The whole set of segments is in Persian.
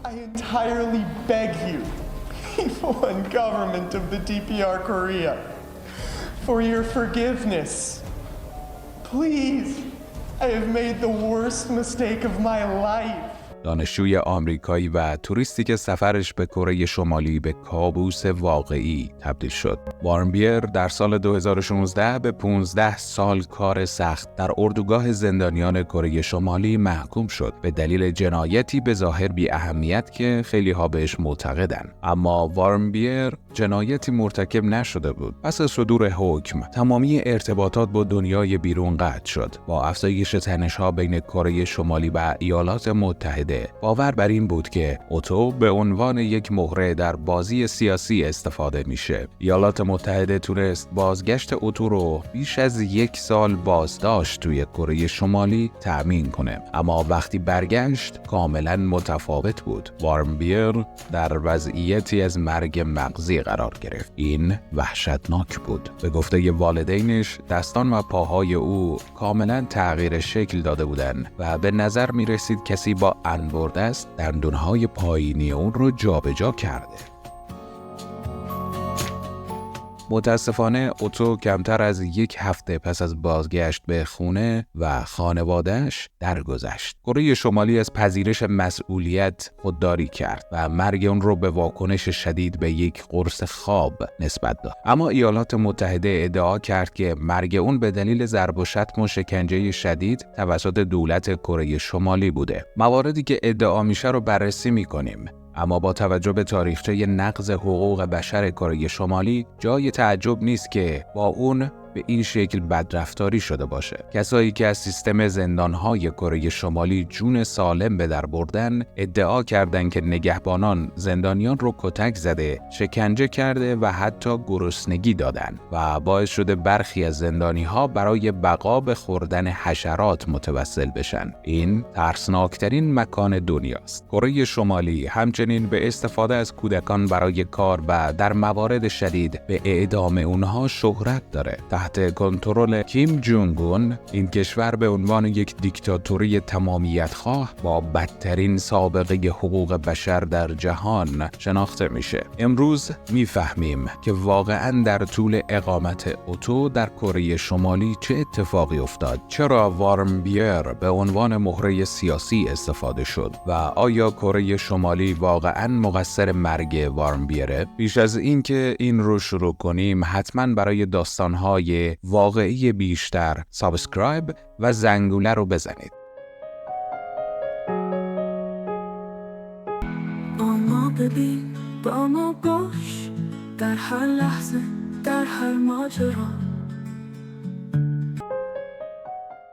I entirely beg you, people and government of the DPR Korea, for your forgiveness. Please, I have made the worst mistake of my life. دانشجوی آمریکایی و توریستی که سفرش به کره شمالی به کابوس واقعی تبدیل شد. وارنبیر در سال 2016 به 15 سال کار سخت در اردوگاه زندانیان کره شمالی محکوم شد به دلیل جنایتی به ظاهر بی اهمیت که خیلی ها بهش معتقدن. اما وارنبیر جنایتی مرتکب نشده بود. پس از صدور حکم تمامی ارتباطات با دنیای بیرون قطع شد. با افزایش تنش‌ها بین کره شمالی و ایالات متحده باور بر این بود که اوتو به عنوان یک مهره در بازی سیاسی استفاده میشه. ایالات متحده تونست بازگشت اوتو رو بیش از 1 سال بازداشت توی کره شمالی تأمین کنه، اما وقتی برگشت کاملا متفاوت بود. وارنبیر در وضعیتی از مرگ مغزی قرار گرفت. این وحشتناک بود. به گفته والدینش دستان و پاهای او کاملا تغییر شکل داده بودند و به نظر می رسید کسی با انبرده است دندونهای پایینی اون رو جابجا کرده. متاسفانه اوتو کمتر از 1 هفته پس از بازگشت به خونه و خانواده‌اش درگذشت. کره شمالی از پذیرش مسئولیت خودداری کرد و مرگ اون رو به واکنش شدید به یک قرص خواب نسبت داد. اما ایالات متحده ادعا کرد که مرگ اون به دلیل ضرب و شتم و شکنجه شدید توسط دولت کره شمالی بوده. مواردی که ادعا میشه رو بررسی می‌کنیم. اما با توجه به تاریخچه نقض حقوق بشر کره شمالی جای تعجب نیست که با اون به این شکل بدرفتاری شده باشه. کسایی که از سیستم زندانهای کره شمالی جون سالم به در بردن ادعا کردند که نگهبانان زندانیان رو کتک زده، شکنجه کرده و حتی گرسنگی دادن و باعث شده برخی از زندانیها برای بقا به خوردن حشرات متوسل بشن. این ترسناکترین مکان دنیاست. کره شمالی همچنین به استفاده از کودکان برای کار و در موارد شدید به اعدام اونها شهرت داره. تحت کنترل کیم جونگ اون این کشور به عنوان یک دیکتاتوری تمامیت خواه با بدترین سابقه حقوق بشر در جهان شناخته میشه. امروز میفهمیم که واقعاً در طول اقامت اوتو در کره شمالی چه اتفاقی افتاد. چرا وارنبیر به عنوان مهره سیاسی استفاده شد و آیا کره شمالی واقعاً مقصر مرگ وارنبیره؟ پیش از اینکه این رو شروع کنیم حتماً برای داستان‌های واقعی بیشتر سابسکرایب و زنگوله رو بزنید. با ما ببین، با ما باش، در هر لحظه، در هر ماجرا.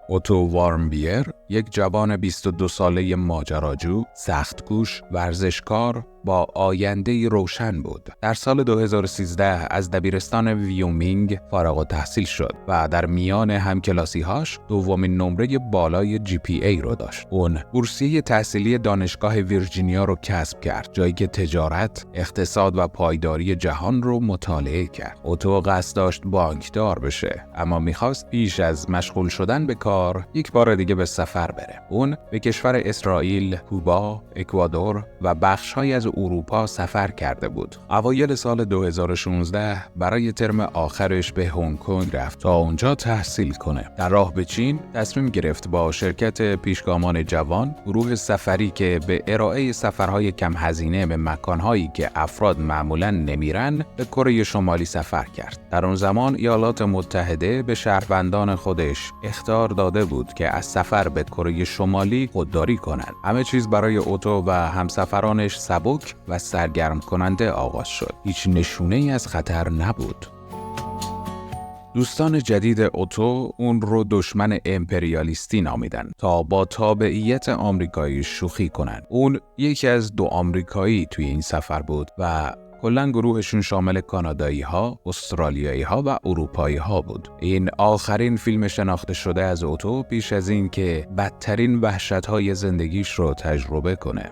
اوتو وارنبیر یک جوان 22 ساله ماجراجو، سخت‌کوش، ورزشکار با آینده‌ای روشن بود. در سال 2013 از دبیرستان ویومینگ فارغ التحصیل شد و در میان همکلاسی‌هاش دومین نمره بالای GPA رو داشت. اون بورسیه تحصیلی دانشگاه ویرجینیا رو کسب کرد، جایی که تجارت، اقتصاد و پایداری جهان رو مطالعه کرد. اوتو قصد داشت بانکدار بشه، اما می‌خواست پیش از مشغول شدن به کار یک بار دیگه به سفر بره. اون به کشور اسرائیل، کوبا، اکوادور و بخش‌هایی از اروپا سفر کرده بود. اوایل سال 2016 برای ترم آخرش به هنگ کنگ رفت تا اونجا تحصیل کنه. در راه به چین تصمیم گرفت با شرکت پیشگامان جوان گروه سفری که به ارائه سفرهای کم هزینه به مکانهایی که افراد معمولاً نمیرن به کره شمالی سفر کرد. در اون زمان ایالات متحده به شهروندان خودش اخطار داده بود که از سفر به کره شمالی خودداری کنند. همه چیز برای اوتو و همسفرانش سبک و سرگرم کننده آغاز شد. هیچ نشونه‌ای از خطر نبود. دوستان جدید اوتو اون رو دشمن امپریالیستی نامیدن تا با تابعیت آمریکایی شوخی کنن. اون یکی از 2 آمریکایی توی این سفر بود و کلاً گروهشون شامل کانادایی‌ها، استرالیایی‌ها و اروپایی‌ها بود. این آخرین فیلم شناخته شده از اوتو پیش از این که بدترین وحشت‌های زندگیش رو تجربه کنه.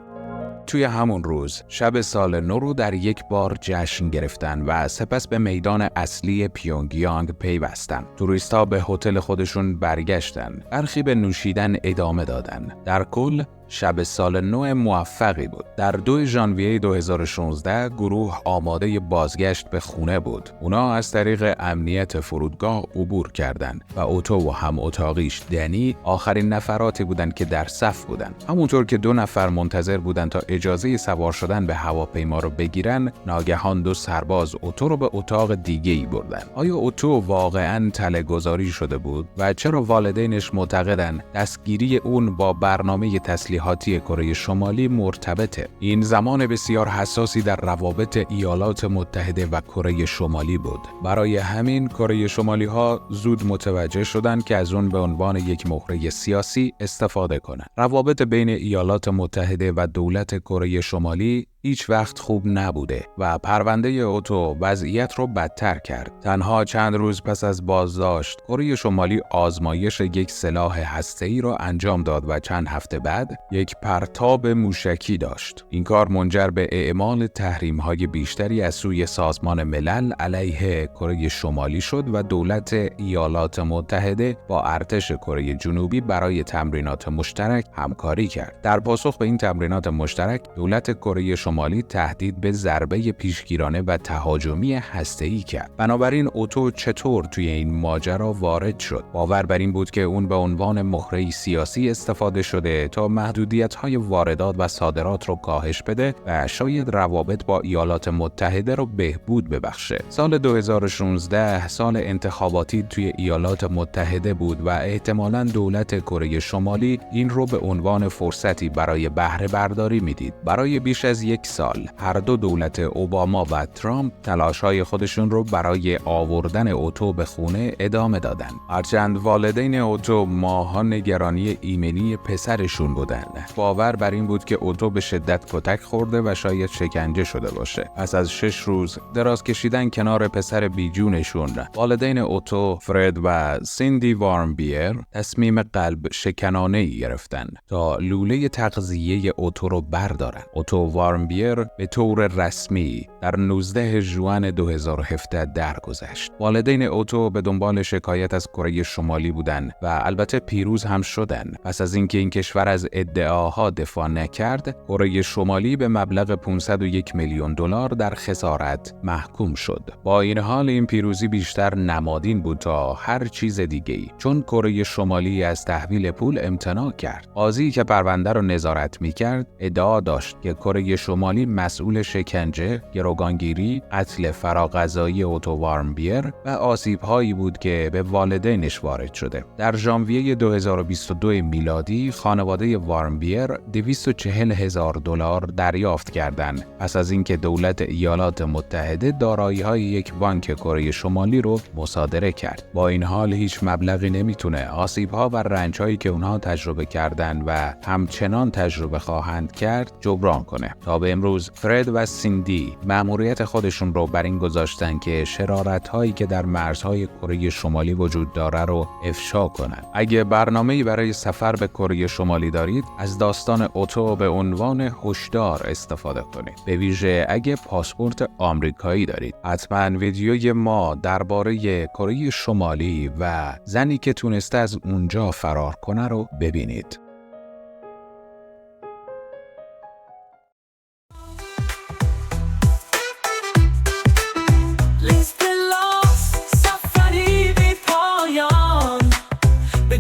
توی همون روز شب سال نو رو در یک بار جشن گرفتن و سپس به میدان اصلی پیونگیانگ پیوستن. توریست‌ها به هتل خودشون برگشتن. برخی به نوشیدن ادامه دادن. در کل شب سال نو موفقی بود. در 2 ژانویه 2016 گروه آماده بازگشت به خونه بود. اونا از طریق امنیت فرودگاه عبور کردند و اوتو و هم اتاقیش دنی آخرین نفراتی بودند که در صف بودند. همونطور که 2 نفر منتظر بودند تا اجازه سوار شدن به هواپیما رو بگیرن، ناگهان 2 سرباز اوتو رو به اتاق دیگه‌ای بردن. آیا اوتو واقعاً تله‌گذاری شده بود و چرا والدینش معتقدن دستگیری اون با برنامه تسلیحاتی کره شمالی مرتبطه؟ این زمان بسیار حساسی در روابط ایالات متحده و کره شمالی بود. برای همین کره شمالی ها زود متوجه شدند که از اون به عنوان یک مهره سیاسی استفاده کنند. روابط بین ایالات متحده و دولت کره شمالی هیچ وقت خوب نبوده و پرونده اوتو وضعیت رو بدتر کرد. تنها چند روز پس از بازداشت، کره شمالی آزمایش یک سلاح هسته‌ای را انجام داد و چند هفته بعد یک پرتاب موشکی داشت. این کار منجر به اعمال تحریم‌های بیشتری از سوی سازمان ملل علیه کره شمالی شد و دولت ایالات متحده با ارتش کره جنوبی برای تمرینات مشترک همکاری کرد. در پاسخ به این تمرینات مشترک، دولت کره شمالی تهدید به ضربه پیشگیرانه و تهاجمی هسته‌ای کرد. بنابراین اوتو چطور توی این ماجرا وارد شد؟ باور بر این بود که اون به عنوان مهره سیاسی استفاده شده تا محدودیت‌های واردات و صادرات رو کاهش بده و شاید روابط با ایالات متحده رو بهبود ببخشه. سال 2016 سال انتخاباتی توی ایالات متحده بود و احتمالاً دولت کره شمالی این رو به عنوان فرصتی برای بهره برداری میدید. برای بیش از 1 سال هر 2 دولت اوباما و ترامپ تلاش‌های خودشون رو برای آوردن اوتو به خونه ادامه دادن. هرچند والدین اوتو ماها نگرانی ایمنی پسرشون بودن. باور بر این بود که اوتو به شدت کتک خورده و شاید شکنجه شده باشه. پس از 6 روز دراز کشیدن کنار پسر بیجونشون، والدین اوتو، فرد و سیندی وارمبیر تصمیم قلب شکنانه‌ای گرفتن تا لوله تغذیه اوتو رو بردارن. اوتو وارمبیر به طور رسمی در 19 ژوئن 2017 درگذشت. والدین اوتو به دنبال شکایت از کره شمالی بودند و البته پیروز هم شدند. پس از اینکه این کشور از ادعاها دفاع نکرد، کره شمالی به مبلغ 501 میلیون دلار در خسارت محکوم شد. با این حال این پیروزی بیشتر نمادین بود تا هر چیز دیگه‌ای، چون کره شمالی از تحویل پول امتناع کرد. قاضی که پرونده را نظارت می‌کرد ادعا داشت که کره شمالی مسئول شکنجه، گروگانگیری، قتل فراغذایی اوتو وارمبیر و آسیب‌هایی بود که به والدینش وارد شده. در ژانویه 2022 میلادی خانواده وارمبیر 240,000 دلار دریافت کردند پس از اینکه دولت ایالات متحده دارایی‌های یک بانک کره شمالی رو مصادره کرد. با این حال هیچ مبلغی نمیتونه آسیب‌ها و رنج‌هایی که اونها تجربه کردند و همچنان تجربه خواهند کرد جبران کنه. تا به امروز فرد و سیندی مأموریت خودشون رو بر این گذاشتن که شرارت‌هایی که در مرزهای کره شمالی وجود داره رو افشا کنند. اگه برنامه‌ای برای سفر به کره شمالی دارید، از داستان اوتو به عنوان هشدار استفاده کنید. به ویژه اگه پاسپورت آمریکایی دارید. حتما ویدیوی ما درباره کره شمالی و زنی که تونسته از اونجا فرار کنه رو ببینید.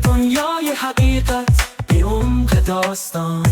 دنیای حقیقت به عمق داستان